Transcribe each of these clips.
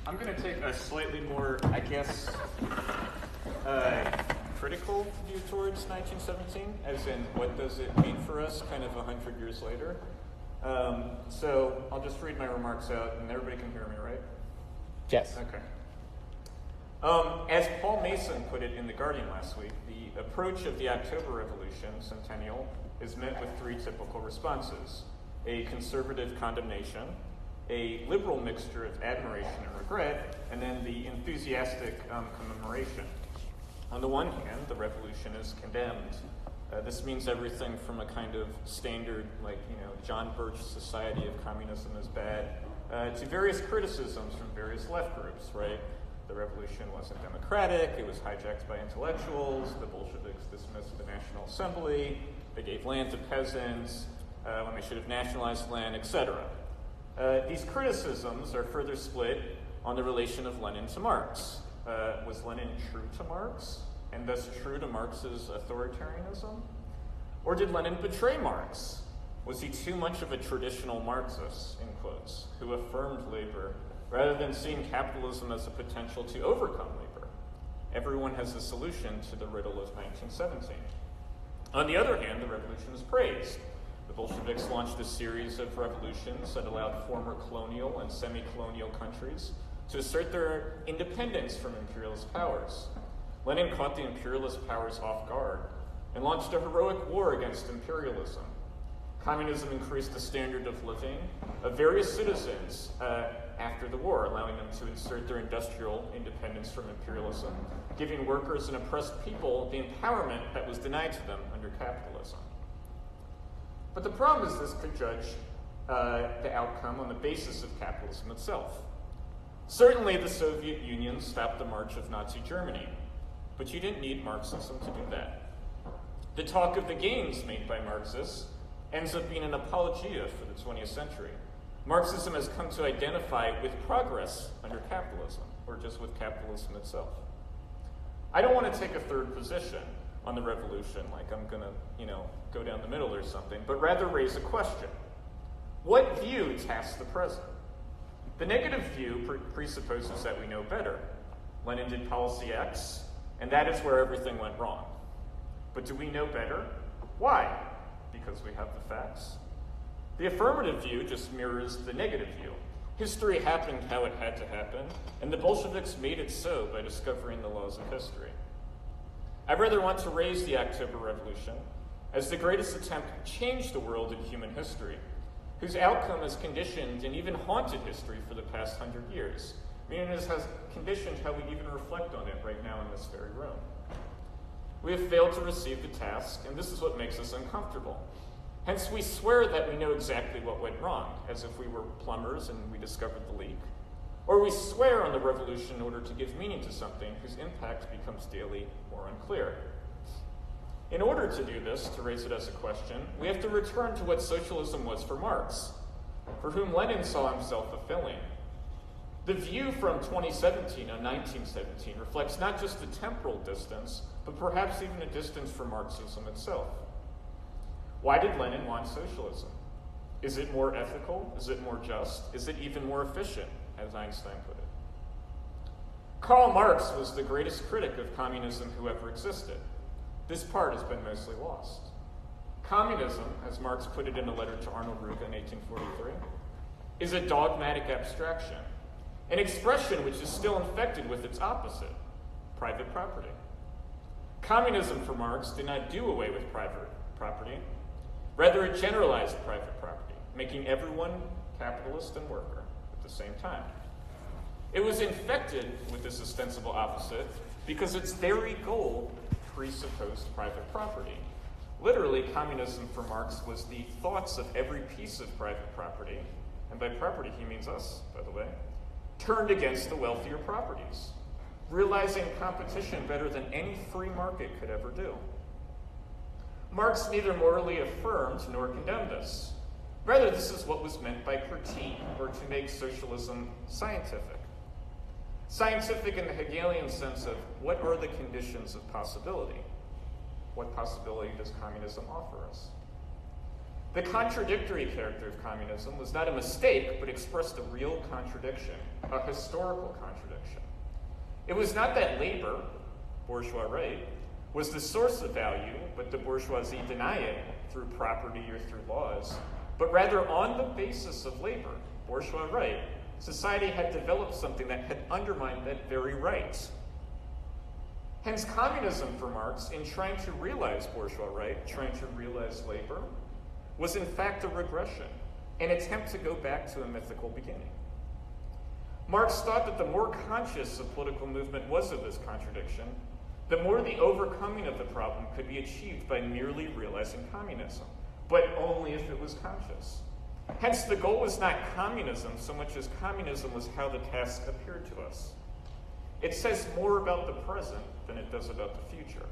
I'm going to take a slightly more, I guess, critical view towards 1917, as in what does it mean for us kind of 100 years later. So I'll just read my remarks out, and everybody can hear me, right? Yes. Okay. As Paul Mason put it in The Guardian last week, the approach of the October Revolution centennial is met with three typical responses: a conservative condemnation, a liberal mixture of admiration and regret, and then the enthusiastic commemoration. On the one hand, the revolution is condemned. This means everything from a kind of standard, like, John Birch Society of Communism is bad, to various criticisms from various left groups, right? The revolution wasn't democratic, it was hijacked by intellectuals, the Bolsheviks dismissed the National Assembly, they gave land to peasants when they should have nationalized land, etc. These criticisms are further split on the relation of Lenin to Marx. Was Lenin true to Marx, and thus true to Marx's authoritarianism? Or did Lenin betray Marx? Was he too much of a traditional Marxist, in quotes, who affirmed labor rather than seeing capitalism as a potential to overcome labor? Everyone has a solution to the riddle of 1917. On the other hand, the revolution is praised. The Bolsheviks launched a series of revolutions that allowed former colonial and semi-colonial countries to assert their independence from imperialist powers. Lenin caught the imperialist powers off guard and launched a heroic war against imperialism. Communism increased the standard of living of various citizens after the war, allowing them to insert their industrial independence from imperialism, giving workers and oppressed people the empowerment that was denied to them under capitalism. But the problem is this could judge the outcome on the basis of capitalism itself. Certainly the Soviet Union stopped the march of Nazi Germany, but you didn't need Marxism to do that. The talk of the gains made by Marxists ends up being an apologia for the 20th century. Marxism has come to identify with progress under capitalism, or just with capitalism itself. I don't want to take a third position on the revolution, like I'm going to, go down the middle or something, but rather raise a question. What view tasks the present? The negative view presupposes that we know better. Lenin did policy X, and that is where everything went wrong. But do we know better? Why? Because we have the facts. The affirmative view just mirrors the negative view. History happened how it had to happen, and the Bolsheviks made it so by discovering the laws of history. I rather want to raise the October Revolution as the greatest attempt to change the world in human history, whose outcome has conditioned and even haunted history for the past 100 years. Meaning it has conditioned how we even reflect on it right now in this very room. We have failed to receive the task, and this is what makes us uncomfortable. Hence, we swear that we know exactly what went wrong, as if we were plumbers and we discovered the leak. Or we swear on the revolution in order to give meaning to something whose impact becomes daily more unclear. In order to do this, to raise it as a question, we have to return to what socialism was for Marx, for whom Lenin saw himself fulfilling. The view from 2017 on 1917 reflects not just the temporal distance, but perhaps even a distance from Marxism itself. Why did Lenin want socialism? Is it more ethical? Is it more just? Is it even more efficient, as Einstein put it? Karl Marx was the greatest critic of communism who ever existed. This part has been mostly lost. Communism, as Marx put it in a letter to Arnold Ruge in 1843, is a dogmatic abstraction, an expression which is still infected with its opposite, private property. Communism for Marx did not do away with private property. Rather, it generalized private property, making everyone capitalist and worker at the same time. It was infected with this ostensible opposite because its very goal presupposed private property. Literally, communism for Marx was the thoughts of every piece of private property, and by property he means us, by the way, turned against the wealthier properties, realizing competition better than any free market could ever do. Marx neither morally affirmed nor condemned this. Rather, this is what was meant by critique, or to make socialism scientific. Scientific in the Hegelian sense of what are the conditions of possibility? What possibility does communism offer us? The contradictory character of communism was not a mistake, but expressed a real contradiction, a historical contradiction. It was not that labor, bourgeois right, was the source of value, but the bourgeoisie deny it through property or through laws, but rather on the basis of labor, bourgeois right, society had developed something that had undermined that very right. Hence, communism for Marx, in trying to realize bourgeois right, trying to realize labor, was in fact a regression, an attempt to go back to a mythical beginning. Marx thought that the more conscious a political movement was of this contradiction, the more the overcoming of the problem could be achieved by merely realizing communism, but only if it was conscious. Hence, the goal was not communism so much as communism was how the task appeared to us. It says more about the present than it does about the future.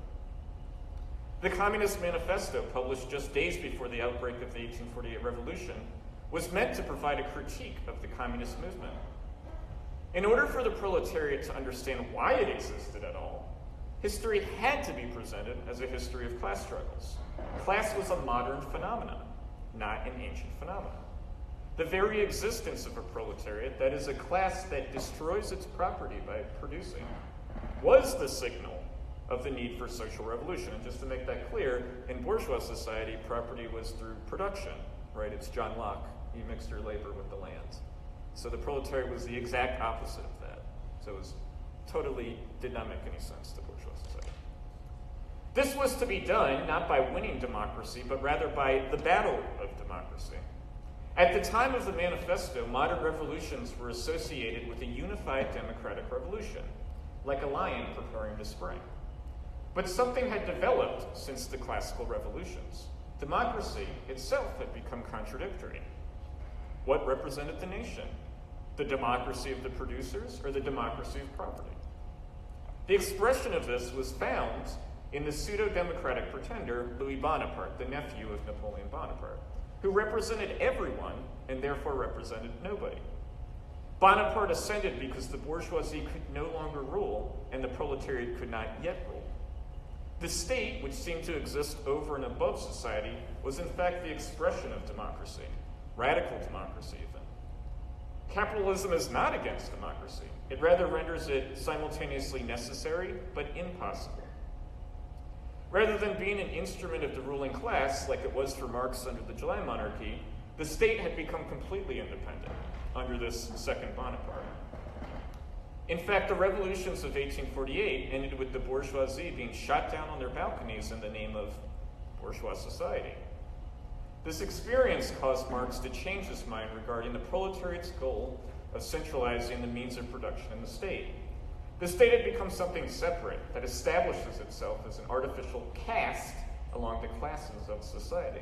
The Communist Manifesto, published just days before the outbreak of the 1848 revolution, was meant to provide a critique of the communist movement. In order for the proletariat to understand why it existed at all, history had to be presented as a history of class struggles. Class was a modern phenomenon, not an ancient phenomenon. The very existence of a proletariat, that is a class that destroys its property by producing, was the signal of the need for social revolution. And just to make that clear, in bourgeois society, property was through production, right? It's John Locke. You mixed your labor with the land. So the proletariat was the exact opposite of that. So it was totally did not make any sense to bourgeois society. This was to be done not by winning democracy, but rather by the battle of democracy. At the time of the manifesto, modern revolutions were associated with a unified democratic revolution, like a lion preparing to spring. But something had developed since the classical revolutions. Democracy itself had become contradictory. What represented the nation? The democracy of the producers or the democracy of property? The expression of this was found in the pseudo-democratic pretender Louis Bonaparte, the nephew of Napoleon Bonaparte, who represented everyone and therefore represented nobody. Bonaparte ascended because the bourgeoisie could no longer rule and the proletariat could not yet rule. The state, which seemed to exist over and above society, was in fact the expression of democracy, radical democracy even. Capitalism is not against democracy. It rather renders it simultaneously necessary but impossible. Rather than being an instrument of the ruling class, like it was for Marx under the July monarchy, the state had become completely independent under this second Bonaparte. In fact, the revolutions of 1848 ended with the bourgeoisie being shot down on their balconies in the name of bourgeois society. This experience caused Marx to change his mind regarding the proletariat's goal of centralizing the means of production in the state. The state had become something separate that establishes itself as an artificial caste along the classes of society.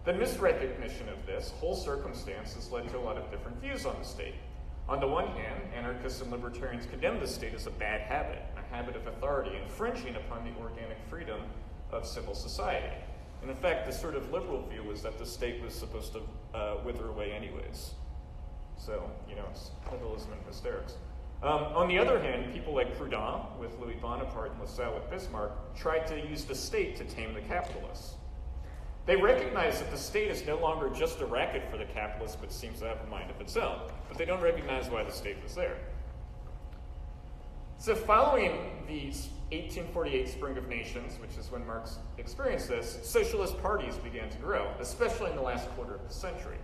The misrecognition of this whole circumstance has led to a lot of different views on the state. On the one hand, anarchists and libertarians condemn the state as a bad habit, a habit of authority, infringing upon the organic freedom of civil society. And in fact, the sort of liberal view was that the state was supposed to wither away anyways. So, it's liberalism and hysterics. On the other hand, people like Proudhon, with Louis Bonaparte and LaSalle with Bismarck, tried to use the state to tame the capitalists. They recognize that the state is no longer just a racket for the capitalists, but seems to have a mind of its own. But they don't recognize why the state was there. So following the 1848 Spring of Nations, which is when Marx experienced this, socialist parties began to grow, especially in the last quarter of the century.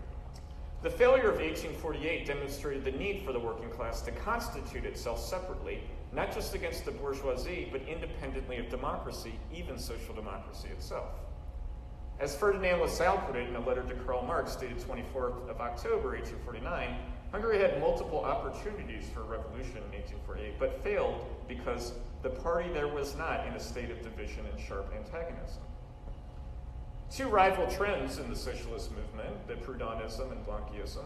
The failure of 1848 demonstrated the need for the working class to constitute itself separately, not just against the bourgeoisie, but independently of democracy, even social democracy itself. As Ferdinand Lassalle put it in a letter to Karl Marx dated 24th of October, 1849, Hungary had multiple opportunities for a revolution in 1848, but failed because the party there was not in a state of division and sharp antagonism. Two rival trends in the socialist movement, the Proudhonism and Blanquism,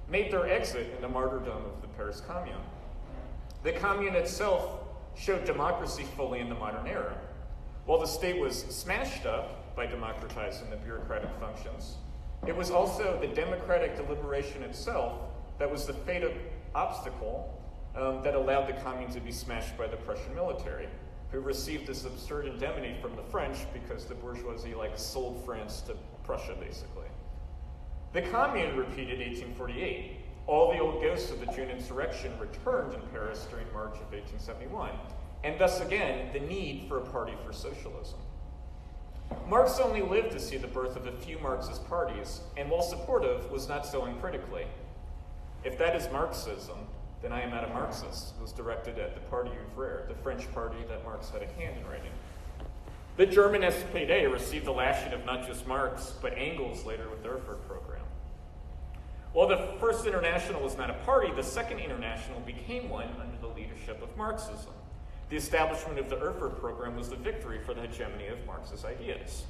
made their exit in the martyrdom of the Paris Commune. The Commune itself showed democracy fully in the modern era. While the state was smashed up by democratizing the bureaucratic functions, it was also the democratic deliberation itself that was the fatal obstacle that allowed the Commune to be smashed by the Prussian military, who received this absurd indemnity from the French because the bourgeoisie sold France to Prussia, basically. The Commune repeated 1848. All the old ghosts of the June insurrection returned in Paris during March of 1871, and thus again, the need for a party for socialism. Marx only lived to see the birth of a few Marxist parties, and while supportive, was not so uncritically. If that is Marxism, then I am not a Marxist, was directed at the Parti Ouvrier, the French party that Marx had a hand in writing. The German SPD received the lashing of not just Marx, but Engels later with the Erfurt program. While the First International was not a party, the Second International became one under the leadership of Marxism. The establishment of the Erfurt program was the victory for the hegemony of Marx's ideas.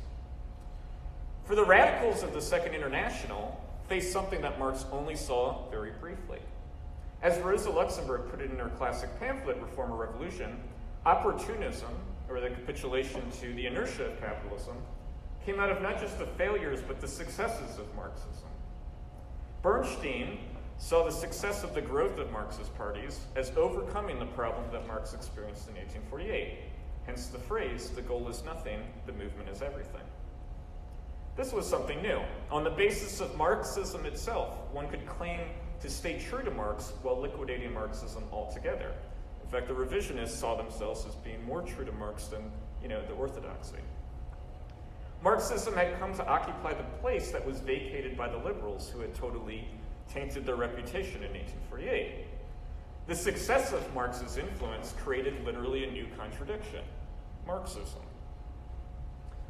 For the radicals of the Second International, faced something that Marx only saw very briefly. As Rosa Luxemburg put it in her classic pamphlet, Reform or Revolution, opportunism, or the capitulation to the inertia of capitalism, came out of not just the failures, but the successes of Marxism. Bernstein saw the success of the growth of Marxist parties as overcoming the problem that Marx experienced in 1848. Hence the phrase, the goal is nothing, the movement is everything. This was something new. On the basis of Marxism itself, one could claim to stay true to Marx while liquidating Marxism altogether. In fact, the revisionists saw themselves as being more true to Marx than, the orthodoxy. Marxism had come to occupy the place that was vacated by the liberals who had totally tainted their reputation in 1848. The success of Marx's influence created literally a new contradiction, Marxism.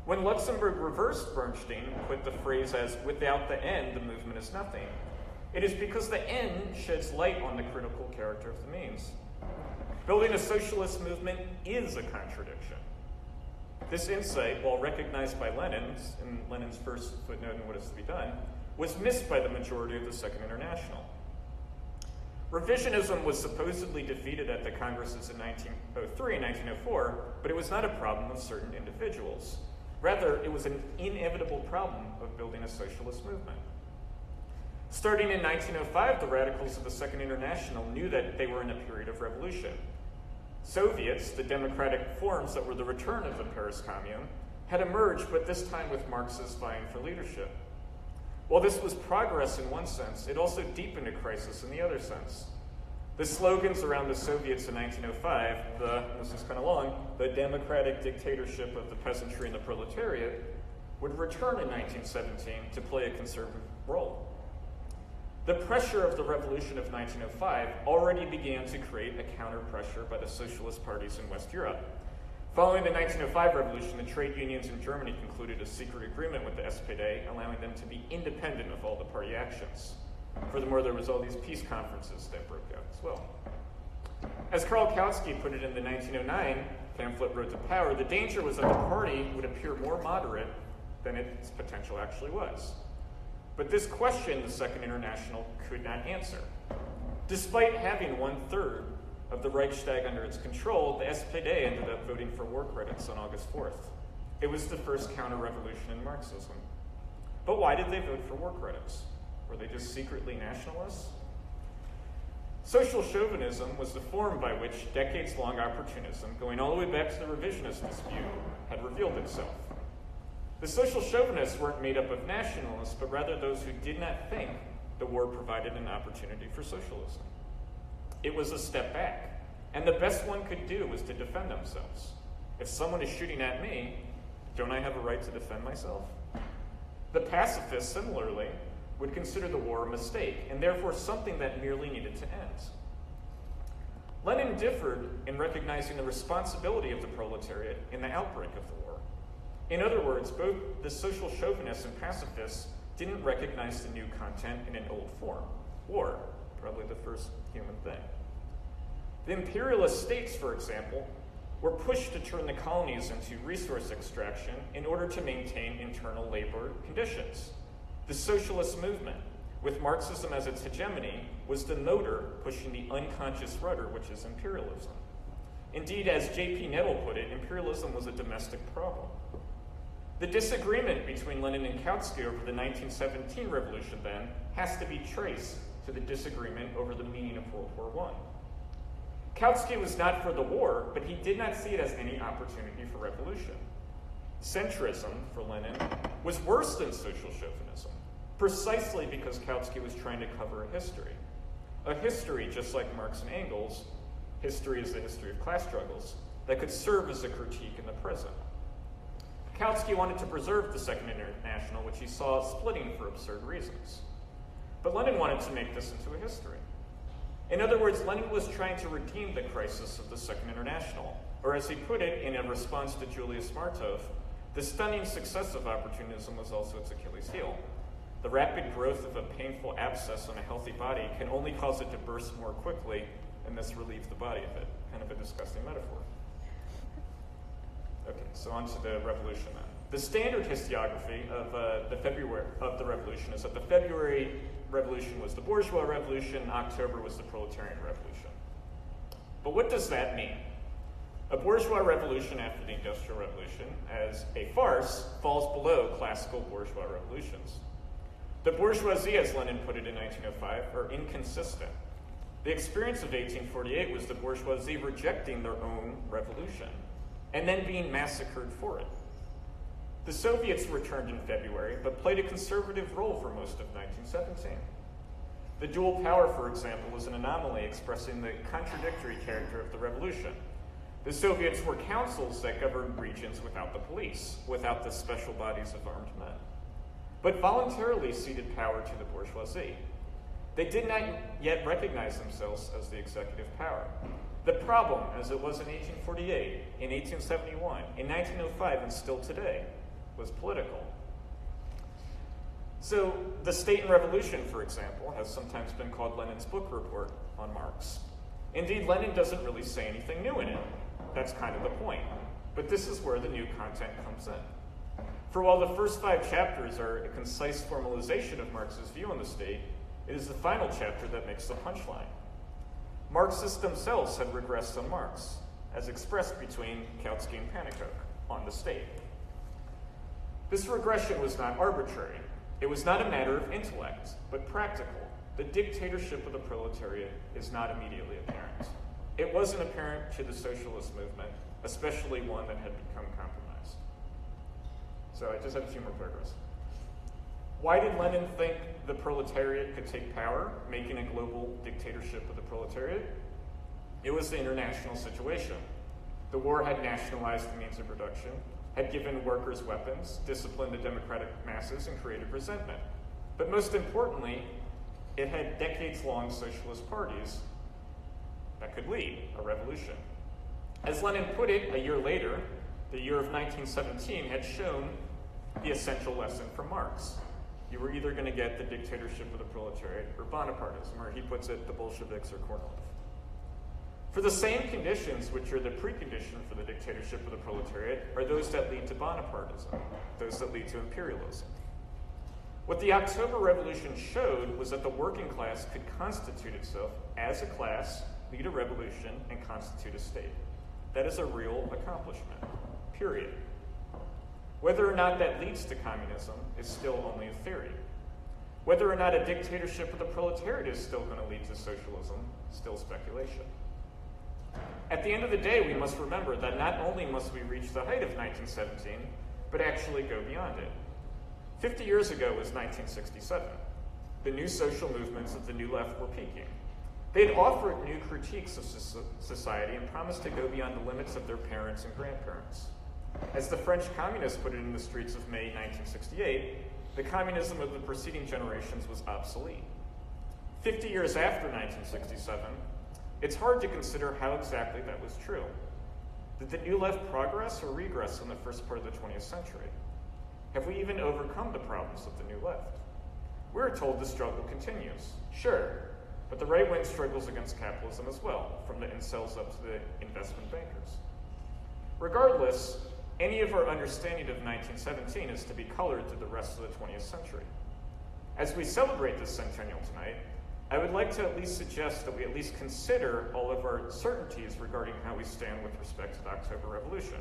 When Luxemburg reversed Bernstein and put the phrase as, without the end, the movement is nothing, it is because the end sheds light on the critical character of the means. Building a socialist movement is a contradiction. This insight, while recognized by Lenin in Lenin's first footnote in What Is to Be Done, was missed by the majority of the Second International. Revisionism was supposedly defeated at the Congresses in 1903 and 1904, but it was not a problem of certain individuals. Rather, it was an inevitable problem of building a socialist movement. Starting in 1905, the radicals of the Second International knew that they were in a period of revolution. Soviets, the democratic forms that were the return of the Paris Commune, had emerged, but this time with Marxists vying for leadership. While this was progress in one sense, it also deepened a crisis in the other sense. The slogans around the Soviets in 1905, this is kind of long, the democratic dictatorship of the peasantry and the proletariat, would return in 1917 to play a conservative role. The pressure of the revolution of 1905 already began to create a counter-pressure by the socialist parties in West Europe. Following the 1905 revolution, the trade unions in Germany concluded a secret agreement with the SPD, allowing them to be independent of all the party actions. Furthermore, there was all these peace conferences that broke out as well. As Karl Kautsky put it in the 1909 pamphlet Road to Power, the danger was that the party would appear more moderate than its potential actually was. But this question the Second International could not answer. Despite having 1/3 of the Reichstag under its control, the SPD ended up voting for war credits on August 4th. It was the first counter-revolution in Marxism. But why did they vote for war credits? Were they just secretly nationalists? Social chauvinism was the form by which decades-long opportunism, going all the way back to the revisionist dispute, had revealed itself. The social chauvinists weren't made up of nationalists, but rather those who did not think the war provided an opportunity for socialism. It was a step back, and the best one could do was to defend themselves. If someone is shooting at me, don't I have a right to defend myself? The pacifists, similarly, would consider the war a mistake, and therefore something that merely needed to end. Lenin differed in recognizing the responsibility of the proletariat in the outbreak of the war. In other words, both the social chauvinists and pacifists didn't recognize the new content in an old form, war, probably the first human thing. The imperialist states, for example, were pushed to turn the colonies into resource extraction in order to maintain internal labor conditions. The socialist movement, with Marxism as its hegemony, was the motor pushing the unconscious rudder, which is imperialism. Indeed, as J.P. Nettle put it, imperialism was a domestic problem. The disagreement between Lenin and Kautsky over the 1917 revolution, then, has to be traced to the disagreement over the meaning of World War I. Kautsky was not for the war, but he did not see it as any opportunity for revolution. Centrism, for Lenin, was worse than social chauvinism, precisely because Kautsky was trying to cover a history. A history, just like Marx and Engels, history is the history of class struggles, that could serve as a critique in the present. Kautsky wanted to preserve the Second International, which he saw splitting for absurd reasons. But Lenin wanted to make this into a history. In other words, Lenin was trying to redeem the crisis of the Second International, or as he put it in a response to Julius Martov, the stunning success of opportunism was also its Achilles heel. The rapid growth of a painful abscess on a healthy body can only cause it to burst more quickly and thus relieve the body of it. Kind of a disgusting metaphor. Okay, so on to the revolution then. The standard historiography of the revolution is that the February revolution was the bourgeois revolution, October was the proletarian revolution. But what does that mean? A bourgeois revolution after the Industrial Revolution, as a farce, falls below classical bourgeois revolutions. The bourgeoisie, as Lenin put it in 1905, are inconsistent. The experience of 1848 was the bourgeoisie rejecting their own revolution and then being massacred for it. The Soviets returned in February, but played a conservative role for most of 1917. The dual power, for example, was an anomaly expressing the contradictory character of the revolution. The Soviets were councils that governed regions without the police, without the special bodies of armed men, but voluntarily ceded power to the bourgeoisie. They did not yet recognize themselves as the executive power. The problem, as it was in 1848, in 1871, in 1905, and still today, was political. So the State and Revolution, for example, has sometimes been called Lenin's book report on Marx. Indeed, Lenin doesn't really say anything new in it. That's kind of the point. But this is where the new content comes in. For while the first 5 chapters are a concise formalization of Marx's view on the state, it is the final chapter that makes the punchline. Marxists themselves had regressed on Marx, as expressed between Kautsky and Pannekoek on the state. This regression was not arbitrary. It was not a matter of intellect, but practical. The dictatorship of the proletariat is not immediately apparent. It wasn't apparent to the socialist movement, especially one that had become compromised. So I just have a few more paragraphs. Why did Lenin think the proletariat could take power, making a global dictatorship of the proletariat? It was the international situation. The war had nationalized the means of production, had given workers weapons, disciplined the democratic masses, and created resentment. But most importantly, it had decades-long socialist parties that could lead a revolution. As Lenin put it a year later, the year of 1917 had shown the essential lesson from Marx. You were either going to get the dictatorship of the proletariat or Bonapartism, or he puts it, the Bolsheviks or Kornilov. For the same conditions, which are the precondition for the dictatorship of the proletariat, are those that lead to Bonapartism, those that lead to imperialism. What the October Revolution showed was that the working class could constitute itself as a class, lead a revolution, and constitute a state. That is a real accomplishment, period. Whether or not that leads to communism is still only a theory. Whether or not a dictatorship of the proletariat is still going to lead to socialism, still speculation. At the end of the day, we must remember that not only must we reach the height of 1917, but actually go beyond it. 50 years ago was 1967. The new social movements of the New Left were peaking. They had offered new critiques of society and promised to go beyond the limits of their parents and grandparents. As the French communists put it in the streets of May 1968, the communism of the preceding generations was obsolete. 50 years after 1967, it's hard to consider how exactly that was true. Did the New Left progress or regress in the first part of the 20th century? Have we even overcome the problems of the New Left? We're told the struggle continues. Sure, but the right wing struggles against capitalism as well, from the incels up to the investment bankers. Regardless, any of our understanding of 1917 is to be colored through the rest of the 20th century. As we celebrate this centennial tonight, I would like to at least suggest that we at least consider all of our certainties regarding how we stand with respect to the October Revolution.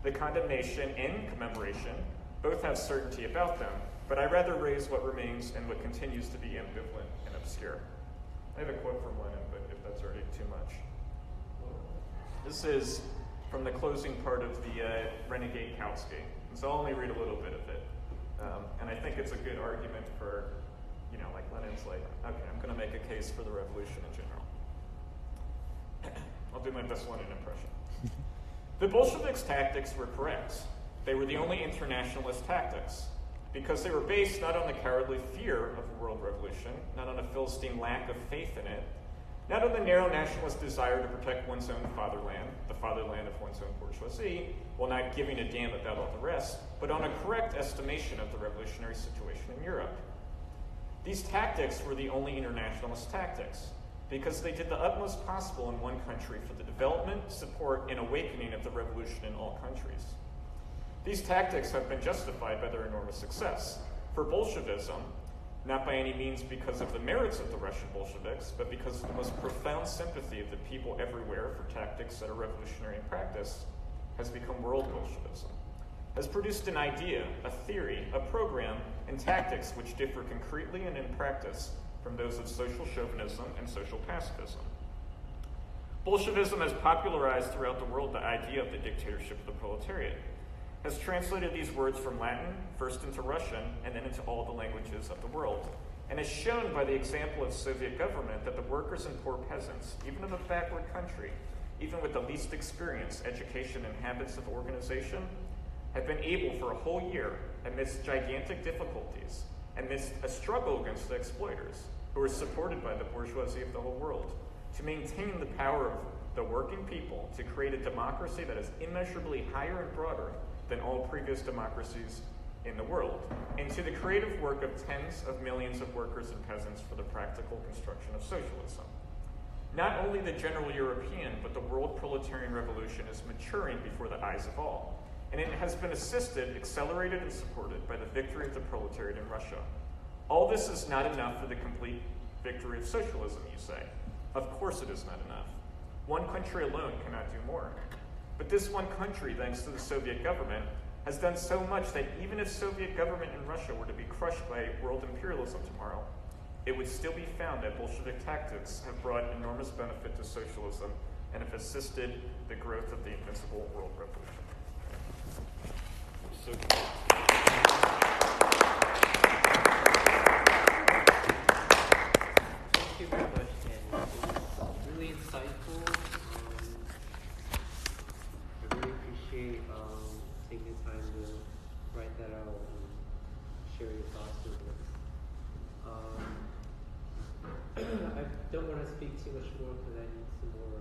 The condemnation and commemoration both have certainty about them, but I rather raise what remains and what continues to be ambivalent and obscure. I have a quote from Lenin, but if that's already too much. This is from the closing part of the Renegade Kautsky. And so I'll only read a little bit of it. And I think it's a good argument for, like Lenin's like, okay, I'm going to make a case for the revolution in general. I'll do my best Lenin impression. The Bolsheviks' tactics were correct. They were the only internationalist tactics, because they were based not on the cowardly fear of a world revolution, not on a Philistine lack of faith in it, not on the narrow nationalist desire to protect one's own fatherland, the fatherland of one's own bourgeoisie, while not giving a damn about all the rest, but on a correct estimation of the revolutionary situation in Europe. These tactics were the only internationalist tactics, because they did the utmost possible in one country for the development, support, and awakening of the revolution in all countries. These tactics have been justified by their enormous success. For Bolshevism, not by any means because of the merits of the Russian Bolsheviks, but because of the most profound sympathy of the people everywhere for tactics that are revolutionary in practice, has become world Bolshevism, has produced an idea, a theory, a program, and tactics which differ concretely and in practice from those of social chauvinism and social pacifism. Bolshevism has popularized throughout the world the idea of the dictatorship of the proletariat, has translated these words from Latin, first into Russian, and then into all the languages of the world, and has shown by the example of Soviet government that the workers and poor peasants, even of a backward country, even with the least experience, education, and habits of organization, have been able for a whole year, amidst gigantic difficulties, amidst a struggle against the exploiters, who are supported by the bourgeoisie of the whole world, to maintain the power of the working people to create a democracy that is immeasurably higher and broader than all previous democracies in the world, and to the creative work of tens of millions of workers and peasants for the practical construction of socialism. Not only the general European, but the world proletarian revolution is maturing before the eyes of all, and it has been assisted, accelerated, and supported by the victory of the proletariat in Russia. All this is not enough for the complete victory of socialism, you say. Of course it is not enough. One country alone cannot do more. But this one country, thanks to the Soviet government, has done so much that even if Soviet government in Russia were to be crushed by world imperialism tomorrow, it would still be found that Bolshevik tactics have brought enormous benefit to socialism and have assisted the growth of the invincible world revolution. Thank you very much, Danny. It was really insightful. I really appreciate taking the time to write that out and share your thoughts with us. I don't want to speak too much more because I need some more